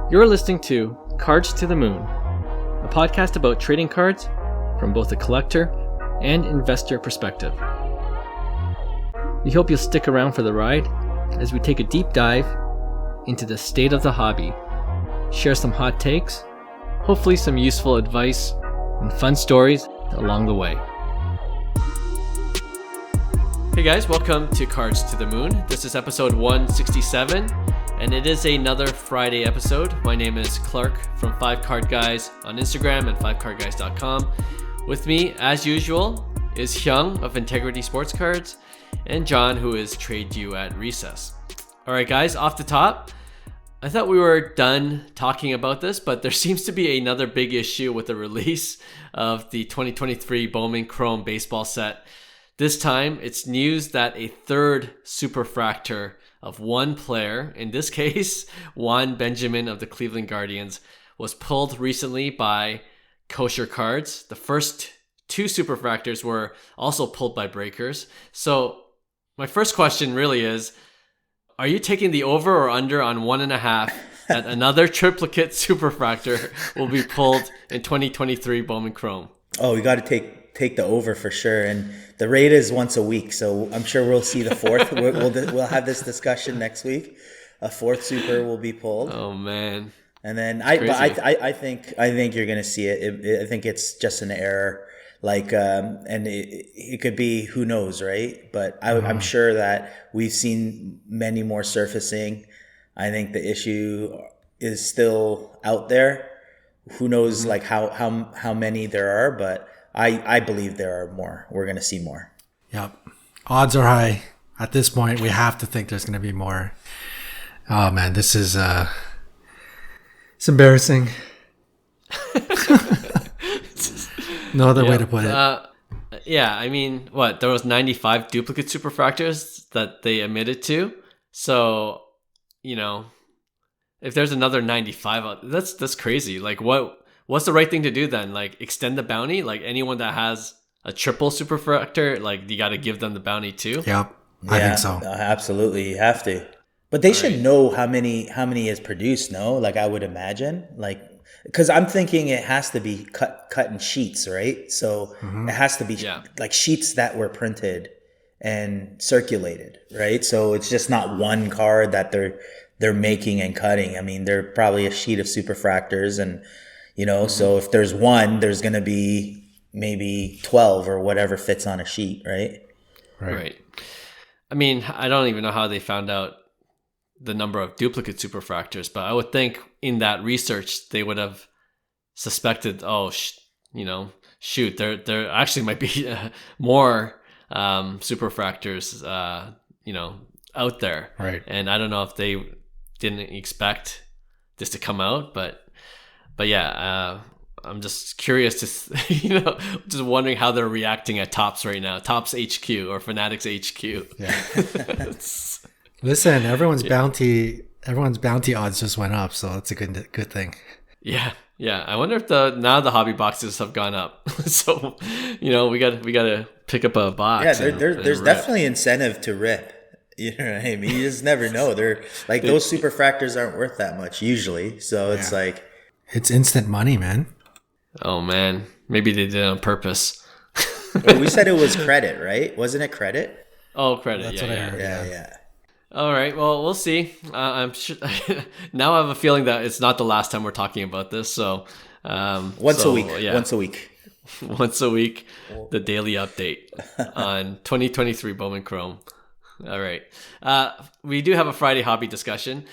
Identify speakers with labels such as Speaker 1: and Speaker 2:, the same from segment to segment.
Speaker 1: You're listening to Cards to the Moon, a podcast about trading cards from both a collector and investor perspective. We hope you'll stick around for the ride as we take a deep dive into the state of the hobby, share some hot takes, hopefully some useful advice, and fun stories along the way. Hey guys, welcome to Cards to the Moon. This is episode 167, and it is another Friday episode. My name is Clark from 5 Card Guys on Instagram and 5cardguys.com. With me, as usual, is Hyung of Integrity Sports Cards and John, who is Trade You at Recess. All right, guys, off the top, I thought we were done talking about this, but there seems to be another big issue with the release of the 2023 Bowman Chrome baseball set. This time, it's news that a third superfractor of one player, in this case, Wembanyama of the Cleveland Guardians, was pulled recently by Kosher Cards. The first two superfractors were also pulled by breakers. So my first question really is, are you taking the over or under on 1.5 that another triplicate superfractor will be pulled in 2023 Bowman Chrome?
Speaker 2: Oh, we got to take the over for sure, and the rate is once a week, so I'm sure we'll see the fourth. we'll have this discussion next week. A fourth super will be pulled.
Speaker 1: Oh man!
Speaker 2: And then I think you're gonna see it. I think it's just an error, and it could be, who knows, right? But I'm sure that we've seen many more surfacing. I think the issue is still out there. Who knows, how many there are, but I believe there are more. We're going to see more.
Speaker 3: Yep. Odds are high. At this point, we have to think there's going to be more. Oh, man, this is it's embarrassing. No other way to put it.
Speaker 1: Yeah, I mean, there was 95 duplicate superfractors that they admitted to. So, if there's another 95, that's crazy. What's the right thing to do then? Extend the bounty? Anyone that has a triple superfractor, you got to give them the bounty too?
Speaker 3: Yep. I think so.
Speaker 2: Absolutely. You have to. But they should know how many is produced, no? I would imagine. Because I'm thinking it has to be cut in sheets, right? So it has to be sheets that were printed and circulated, right? So it's just not one card that they're making and cutting. I mean, they're probably a sheet of superfractors, and so if there's one, there's going to be maybe 12 or whatever fits on a sheet, right?
Speaker 1: Right. I mean, I don't even know how they found out the number of duplicate superfractors, but I would think in that research, they would have suspected, shoot, there actually might be more superfractors, out there.
Speaker 3: Right.
Speaker 1: And I don't know if they didn't expect this to come out, but yeah, I'm just curious to, just wondering how they're reacting at Topps right now. Topps HQ or Fanatics HQ.
Speaker 3: Yeah. Listen, everyone's bounty odds just went up, so that's a good thing.
Speaker 1: Yeah. I wonder if now the hobby boxes have gone up. So, we got to pick up a box.
Speaker 2: Yeah, there's definitely incentive to rip. You know what I mean? You just never know. They're those superfractors aren't worth that much usually. So it's
Speaker 3: it's instant money, man.
Speaker 1: Oh man, maybe they did it on purpose.
Speaker 2: We said it was credit, right? Wasn't it credit?
Speaker 1: Oh, credit.
Speaker 3: That's what I heard.
Speaker 2: Yeah.
Speaker 1: All right. Well, we'll see. I'm sure. Now I have a feeling that it's not the last time we're talking about this. So
Speaker 2: once a week.
Speaker 1: Yeah.
Speaker 2: Once a week.
Speaker 1: Once a week, the daily update on 2023 Bowman Chrome. All right. We do have a Friday hobby discussion,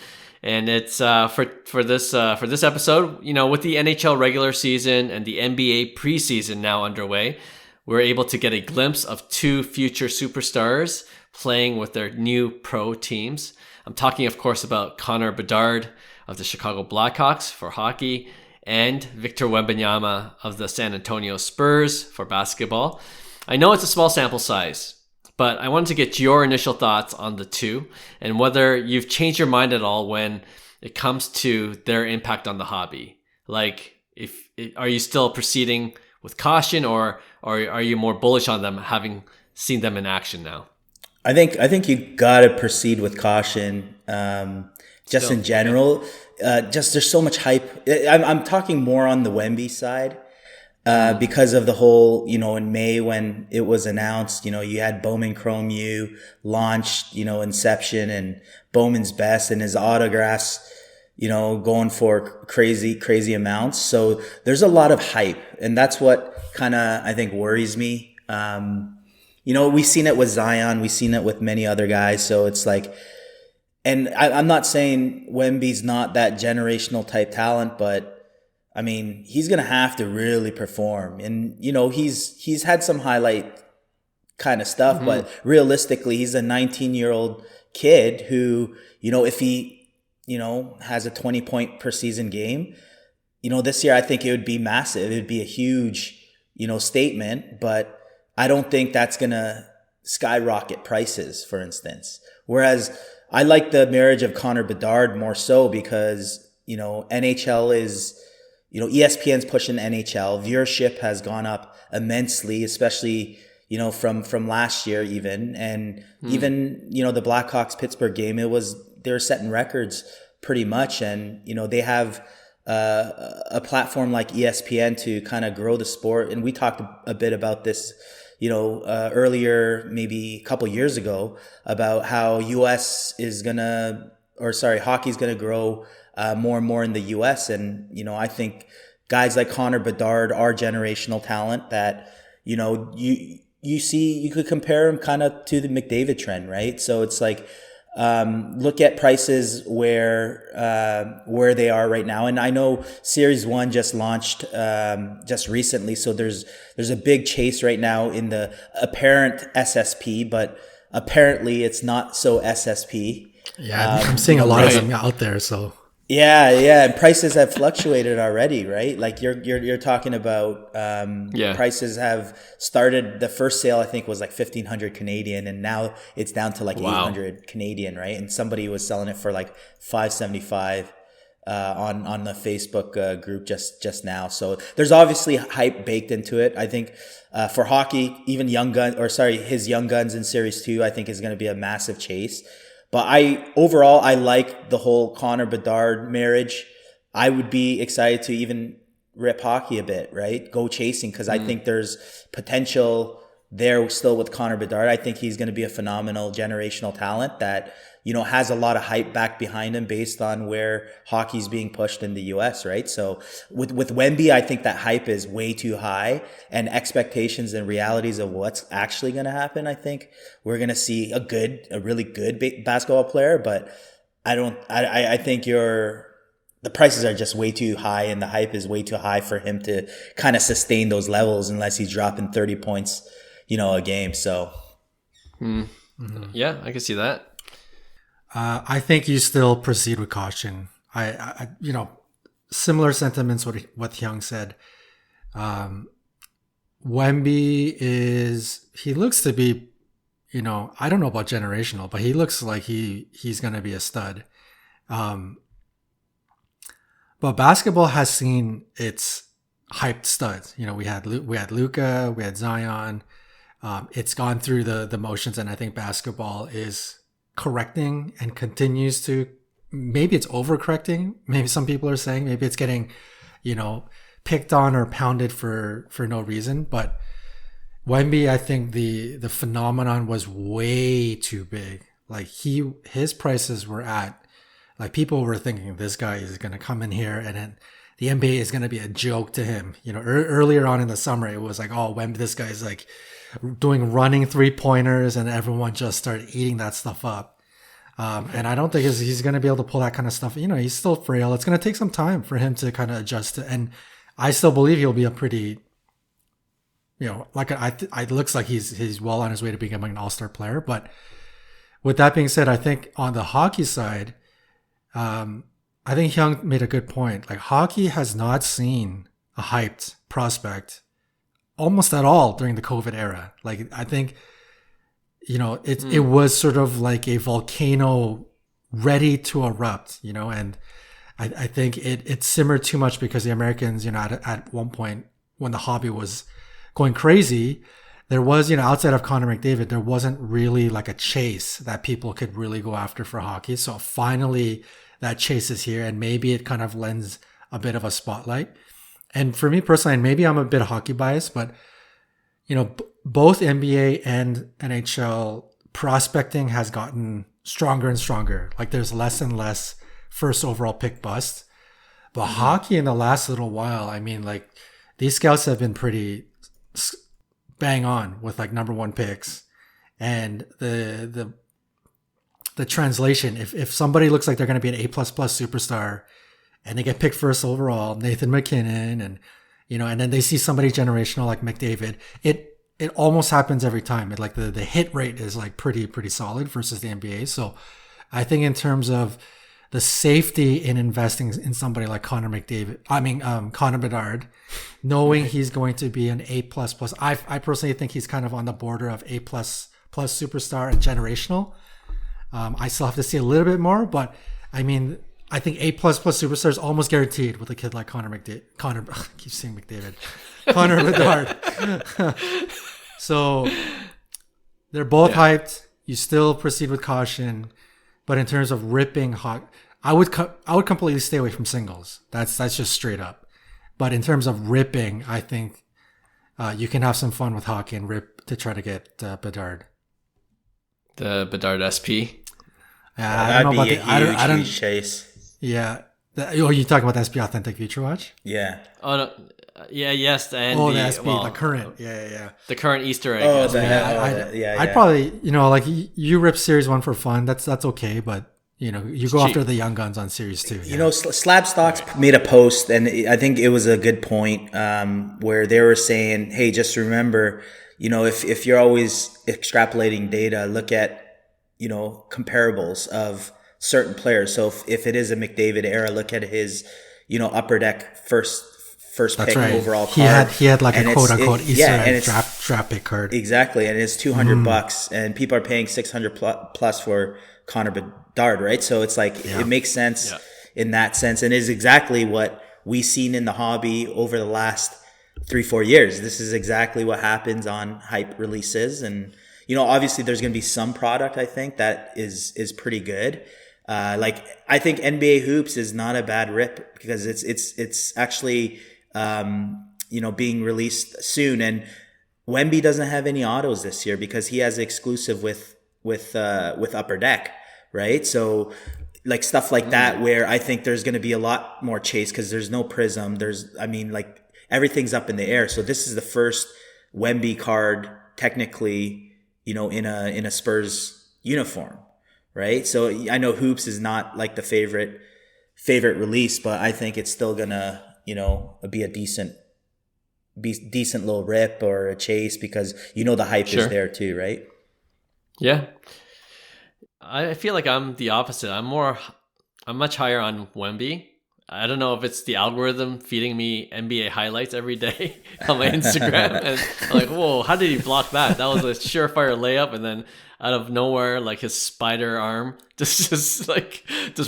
Speaker 1: and it's for this episode. With the NHL regular season and the NBA preseason now underway, we're able to get a glimpse of two future superstars playing with their new pro teams. I'm talking, of course, about Connor Bedard of the Chicago Blackhawks for hockey and Victor Wembanyama of the San Antonio Spurs for basketball. I know it's a small sample size, but I wanted to get your initial thoughts on the two and whether you've changed your mind at all when it comes to their impact on the hobby. Are you still proceeding with caution, or are you more bullish on them, having seen them in action now?
Speaker 2: I think you got to proceed with caution Just in general. Just there's so much hype. I'm talking more on the Wemby side. Because of the whole, in May when it was announced, you had Bowman Chrome launched, Inception and Bowman's Best and his autographs, going for crazy amounts. So there's a lot of hype, and that's what kind of, I think, worries me. We've seen it with Zion. We've seen it with many other guys. So it's like, and I'm not saying Wemby's not that generational type talent, but I mean, he's going to have to really perform. And, he's had some highlight kind of stuff, but realistically, he's a 19-year-old kid who, if he, has a 20-point per season game, this year I think it would be massive. It would be a huge, statement, but I don't think that's going to skyrocket prices, for instance. Whereas I like the marriage of Connor Bedard more so because, NHL is... ESPN's pushing NHL. Viewership has gone up immensely, especially, from last year even. And even, the Blackhawks Pittsburgh game, they were setting records pretty much. And, they have a platform like ESPN to kind of grow the sport. And we talked a bit about this, earlier, maybe a couple years ago, about how hockey's going to grow more and more in the U.S. And, I think guys like Connor Bedard are generational talent that, you could compare him kind of to the McDavid trend, right? So it's like, look at prices where they are right now. And I know Series 1 just launched just recently. So there's a big chase right now in the apparent SSP, but apparently it's not so SSP.
Speaker 3: Yeah, I'm seeing a lot of them out there, so...
Speaker 2: Yeah. And prices have fluctuated already, right? Like you're talking about prices have started. The first sale I think was like 1,500 Canadian, and now it's down to like 800 Canadian, right? And somebody was selling it for like 575 on the Facebook group just now. So there's obviously hype baked into it. I think for hockey, even his Young Guns in Series 2, I think is going to be a massive chase. But I like the whole Connor Bedard marriage. I would be excited to even rip hockey a bit, right? Go chasing, because I think there's potential there still with Connor Bedard. I think he's going to be a phenomenal generational talent that, has a lot of hype back behind him based on where hockey's being pushed in the US, right? So with Wemby, I think that hype is way too high, and expectations and realities of what's actually going to happen. I think we're going to see a really good basketball player, but I think the prices are just way too high, and the hype is way too high for him to kind of sustain those levels unless he's dropping 30 points, a game. So.
Speaker 1: Yeah, I can see that.
Speaker 3: I think you still proceed with caution. I similar sentiments what Hyung said. Wemby he looks to be, I don't know about generational, but he looks like he's going to be a stud. But basketball has seen its hyped studs. We had Luka, we had Zion. It's gone through the motions, and I think basketball is correcting and continues to, maybe it's overcorrecting. Maybe some people are saying maybe it's getting, picked on or pounded for no reason. But Wemby, I think the phenomenon was way too big. Like his prices were at, like people were thinking this guy is going to come in here and then the NBA is going to be a joke to him. Earlier on in the summer, it was like, oh, Wemby, this guy's like doing running 3-pointers, and everyone just started eating that stuff up. And I don't think he's going to be able to pull that kind of stuff. He's still frail. It's going to take some time for him to kind of adjust to, and I still believe he'll be a pretty, it looks like he's well on his way to becoming an all-star player. But with that being said, I think on the hockey side, I think Hyung made a good point. Like, hockey has not seen a hyped prospect almost at all during the COVID era. Like, I think, it was sort of like a volcano ready to erupt, and I think it simmered too much because the Americans, at one point when the hobby was going crazy, there was, outside of Connor McDavid, there wasn't really like a chase that people could really go after for hockey. So finally that chase is here, and maybe it kind of lends a bit of a spotlight. And for me personally, and maybe I'm a bit hockey biased, but both NBA and NHL prospecting has gotten stronger and stronger. Like there's less and less first overall pick bust. But hockey in the last little while, I mean, like these scouts have been pretty bang on with like number one picks, and the translation. If somebody looks like they're going to be an A++ superstar, and they get picked first overall, Nathan McKinnon, and and then they see somebody generational like McDavid, it almost happens every time. It like the hit rate is like pretty solid versus the NBA. So I think in terms of the safety in investing in somebody like Connor Bedard, knowing he's going to be an A++. I personally think he's kind of on the border of A++ superstar and generational. I still have to see a little bit more, but I mean, I think A++ superstar is almost guaranteed with a kid like Connor Bedard. So they're both hyped. You still proceed with caution, but in terms of ripping hot, I would completely stay away from singles. That's just straight up. But in terms of ripping, I think you can have some fun with hockey and rip to try to get Bedard.
Speaker 1: The Bedard SP.
Speaker 2: I don't know about the I don't chase.
Speaker 3: Yeah. You talking about the SP Authentic Future Watch?
Speaker 2: Yeah.
Speaker 1: Oh no. Yeah. Yes. And
Speaker 3: the SP, the current. Yeah.
Speaker 1: The current Easter egg.
Speaker 3: I'd probably like you rip Series 1 for fun. That's okay, but you go after the young guns on Series 2. Yeah.
Speaker 2: Slab Stocks made a post, and I think it was a good point where they were saying, hey, just remember, if you're always extrapolating data, look at comparables of certain players. So if it is a McDavid era, look at his upper deck first pick overall card.
Speaker 3: He had like a quote unquote Easter egg draft pick card.
Speaker 2: Exactly, and it's $200, and people are paying $600 plus for Connor Bedard, right? So it's like it makes sense in that sense, and is exactly what we've seen in the hobby over the last 3-4 years. This is exactly what happens on hype releases, and obviously there's going to be some product I think that is pretty good. Like I think NBA hoops is not a bad rip because it's actually being released soon, and Wemby doesn't have any autos this year because he has exclusive with Upper Deck, right? So like stuff like that where I think there's going to be a lot more chase because there's no prism. Like everything's up in the air. So this is the first Wemby card technically, in a Spurs uniform, right? So I know hoops is not like the favorite release, but I think it's still gonna be a decent little rip or a chase because the hype is there too, right?
Speaker 1: Yeah. I feel like I'm the opposite. I'm much higher on Wemby. I don't know if it's the algorithm feeding me NBA highlights every day on my Instagram. And I'm like, whoa, how did he block that? That was a surefire layup. And then out of nowhere, like his spider arm just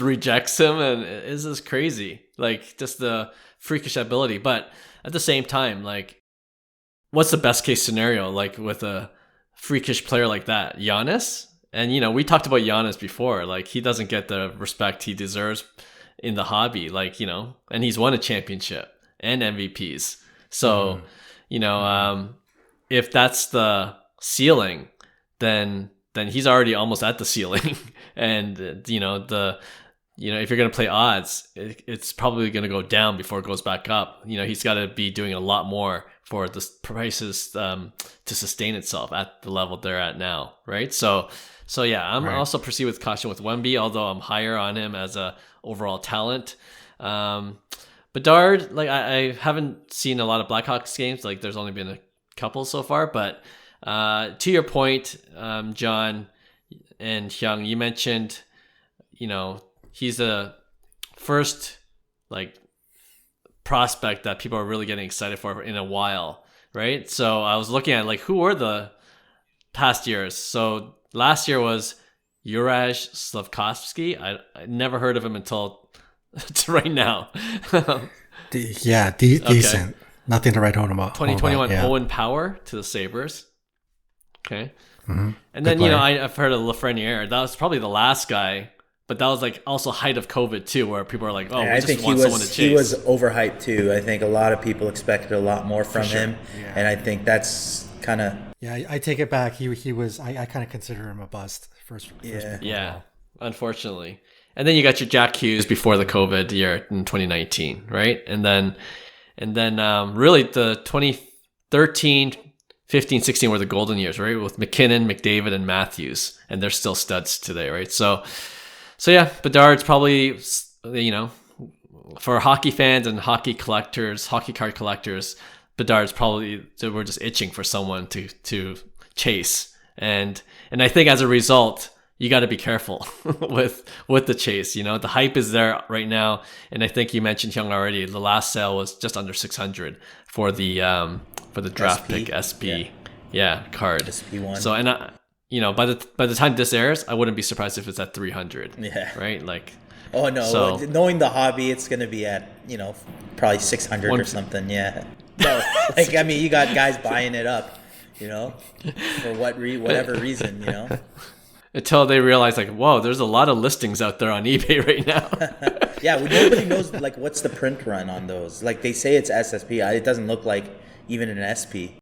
Speaker 1: rejects him. And it's just crazy. Like just the freakish ability. But at the same time, like what's the best case scenario? Like with a freakish player like that, Giannis? And, we talked about Giannis before. Like, he doesn't get the respect he deserves in the hobby. Like, and he's won a championship and MVPs. So, if that's the ceiling, then he's already almost at the ceiling. And, if you're going to play odds, it's probably going to go down before it goes back up. He's got to be doing a lot more for the prices to sustain itself at the level they're at now, right? So yeah, I'm also proceed with caution with Wemby, although I'm higher on him as a overall talent. Bedard, like I haven't seen a lot of Blackhawks games. Like there's only been a couple so far, but to your point, John and Hyung, you mentioned, he's the first like prospect that people are really getting excited for in a while, right? So I was looking at like who were the past years. So last year was Juraj Slafkovsky. I never heard of him until right now.
Speaker 3: Decent. Nothing to write home about.
Speaker 1: 2021 Owen Power to the Sabres. Okay.
Speaker 3: Mm-hmm.
Speaker 1: And then, I've heard of Lafreniere. That was probably the last guy, but that was like also height of COVID too, where people are like, oh,
Speaker 2: I think
Speaker 1: someone to chase.
Speaker 2: He was overhyped too. I think a lot of people expected a lot more from him.
Speaker 3: Yeah.
Speaker 2: And I think that's kind of...
Speaker 3: Yeah, I take it back. He was, I kind of consider him a bust first
Speaker 1: Yeah, unfortunately. And then you got your Jack Hughes before the COVID year in 2019, right? And then really the 2013, 15, 16 were the golden years, right? With McKinnon, McDavid, and Matthews, and they're still studs today, right? So yeah, Bedard's probably, for hockey fans and hockey card collectors, Bedard's probably, we're just itching for someone to chase, and I think as a result, you got to be careful with the chase. The hype is there right now, and I think you mentioned Hyung already. The last sale was just under 600 for the draft pick SP, card.
Speaker 2: SP1.
Speaker 1: So by the time this airs, I wouldn't be surprised if it's at 300. Yeah. Right. Like.
Speaker 2: Oh no! So, knowing the hobby, it's gonna be at probably 600 or something. Yeah. No, you got guys buying it up, for whatever reason,
Speaker 1: Until they realize, like, whoa, there's a lot of listings out there on eBay right now.
Speaker 2: Yeah, nobody knows, like, what's the print run on those. Like, they say it's SSP. It doesn't look like even an SP.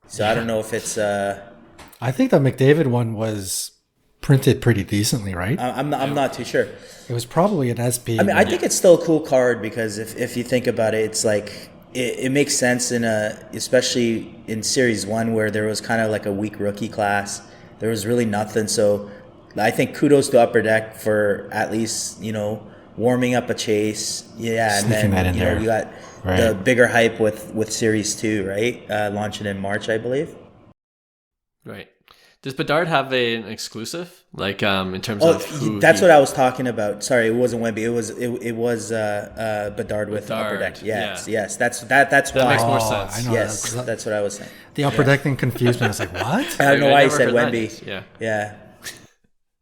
Speaker 2: So I don't know if it's...
Speaker 3: I think the McDavid one was printed pretty decently, right?
Speaker 2: I'm not too sure.
Speaker 3: It was probably an SP.
Speaker 2: I think it's still a cool card because if you think about it, it's like... It makes sense especially in Series 1 where there was kind of like a weak rookie class. There was really nothing. So I think kudos to Upper Deck for at least, warming up a chase. Yeah.
Speaker 3: Sneaking
Speaker 2: and then,
Speaker 3: that in there.
Speaker 2: You got the bigger hype with Series 2, right? Launching in March, I believe.
Speaker 1: Right. Does Bedard have an exclusive? Like in terms of who
Speaker 2: that's what I was talking about. Sorry, it wasn't Wemby. It was Bedard with Upper Deck. Yes. That's why.
Speaker 1: That makes more sense.
Speaker 3: I know,
Speaker 2: yes, that's what I was saying.
Speaker 3: The Upper Deck thing confused me. I was like, what?
Speaker 2: I don't know why you said Wemby. Yeah.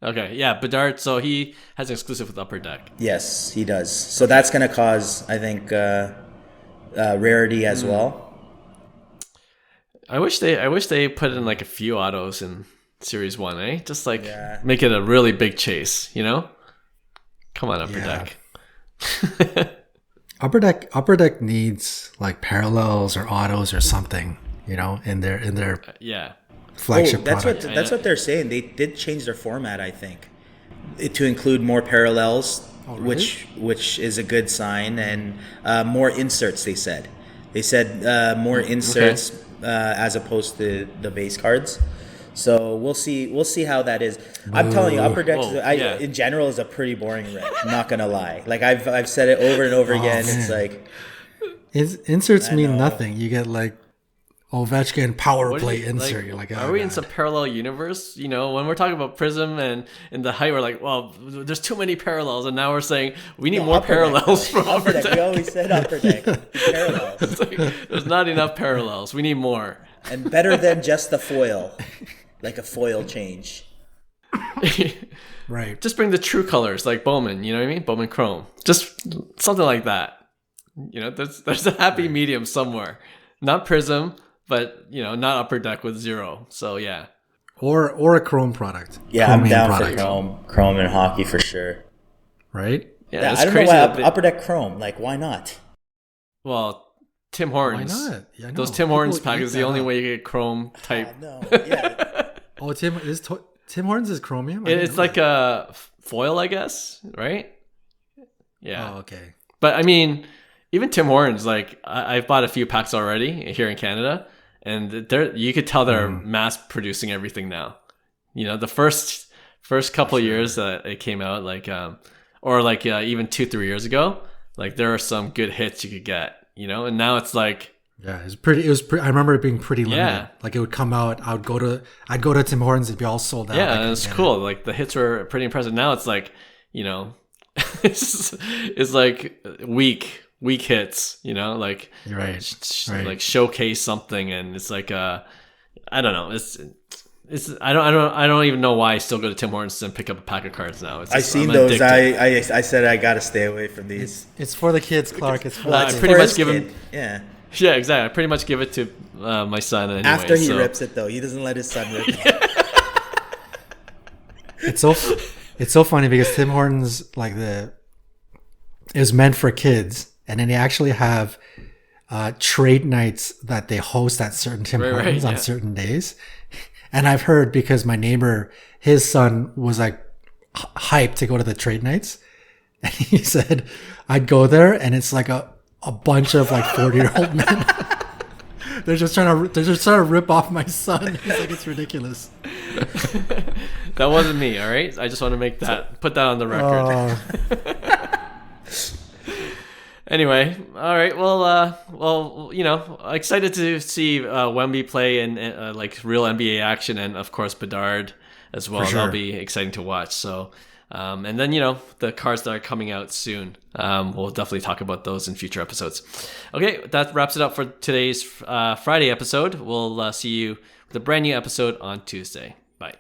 Speaker 1: Okay, yeah, Bedard, so he has an exclusive with Upper Deck.
Speaker 2: Yes, he does. So that's going to cause, I think, rarity as well.
Speaker 1: I wish they put in like a few autos in Series 1, eh? Just like make it a really big chase, Come on, Upper Deck.
Speaker 3: Upper Deck needs like parallels or autos or something, in their flagship product.
Speaker 2: That's what they're saying. They did change their format, I think, to include more parallels,
Speaker 3: really?
Speaker 2: which is a good sign, and more inserts. They said more inserts as opposed to the base cards. So we'll see how that is. I'm telling you, Upper Deck in general is a pretty boring red. I'm not gonna lie. Like I've said it over and over again. Man. It's like
Speaker 3: inserts mean nothing. You get like Ovechkin power play insert. You're like,
Speaker 1: are we in some parallel universe? When we're talking about Prism and the height, we're like, well, there's too many parallels, and now we're saying we need more parallels from Upper Deck.
Speaker 2: We always said Upper Deck parallels.
Speaker 1: It's like, there's not enough parallels. We need more,
Speaker 2: and better than just the foil, like a foil change.
Speaker 3: Right.
Speaker 1: Just bring the true colors, like Bowman. You know what I mean? Bowman Chrome. Just something like that. There's a happy medium somewhere. Not Prism. But not Upper Deck with 0. So yeah,
Speaker 3: or a Chrome product.
Speaker 2: Yeah, I'm down for Chrome and hockey for sure.
Speaker 3: Right?
Speaker 1: Yeah,
Speaker 2: I don't know why Upper Deck Chrome. Like, why not?
Speaker 1: Well, Tim Hortons.
Speaker 3: Why not? Yeah,
Speaker 1: those Tim Hortons pack is the only way you get Chrome type.
Speaker 2: No, yeah.
Speaker 3: Tim Hortons is chromium.
Speaker 1: It's like a foil, I guess, right? Yeah.
Speaker 3: Oh, okay.
Speaker 1: But I mean, even Tim Hortons, like I've bought a few packs already here in Canada. And you could tell they're mass producing everything now. The first couple of years that it came out, like even 2-3 years ago, like there are some good hits you could get, and now it's like
Speaker 3: I remember it being pretty limited. Yeah. Like it would come out, I'd go to Tim Hortons, it'd be all sold out.
Speaker 1: Yeah, and it's cool. Like the hits were pretty impressive. Now it's like, it's like weak hits, like
Speaker 3: you're right.
Speaker 1: Like showcase something, and it's like I don't know. It's I don't even know why I still go to Tim Hortons and pick up a pack of cards now.
Speaker 2: I've seen those. I said I gotta stay away from these.
Speaker 3: It's for the kids, Clark. It's for
Speaker 1: I pretty much give them.
Speaker 2: Yeah.
Speaker 1: Yeah, exactly. I pretty much give it to my son anyway.
Speaker 2: After he rips it, though, he doesn't let his son rip it.
Speaker 3: It's so funny because Tim Hortons, like, is meant for kids, and then they actually have trade nights that they host at certain Tim Hortons on certain days. And I've heard, because my neighbor, his son was like hyped to go to the trade nights, and he said I'd go there and it's like a bunch of like 40-year-old men. They're just trying to rip off my son. He's like, it's ridiculous.
Speaker 1: That wasn't me, all right? I just want to put that on the record. Anyway, all right. Well, excited to see Wemby play in like real NBA action, and of course Bedard as well.
Speaker 3: Sure.
Speaker 1: That'll be exciting to watch. So, and then the cards that are coming out soon. We'll definitely talk about those in future episodes. Okay, that wraps it up for today's Friday episode. We'll see you with a brand new episode on Tuesday. Bye.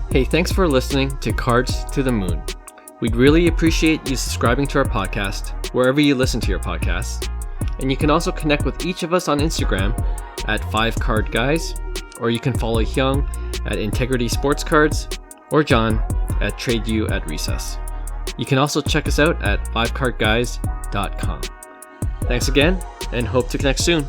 Speaker 1: Hey, thanks for listening to Cards to the Moon. We'd really appreciate you subscribing to our podcast wherever you listen to your podcasts. And you can also connect with each of us on Instagram at 5cardguys, or you can follow Hyung at Integrity Sports Cards, or John at TradeU at Recess. You can also check us out at 5cardguys.com. Thanks again, and hope to connect soon.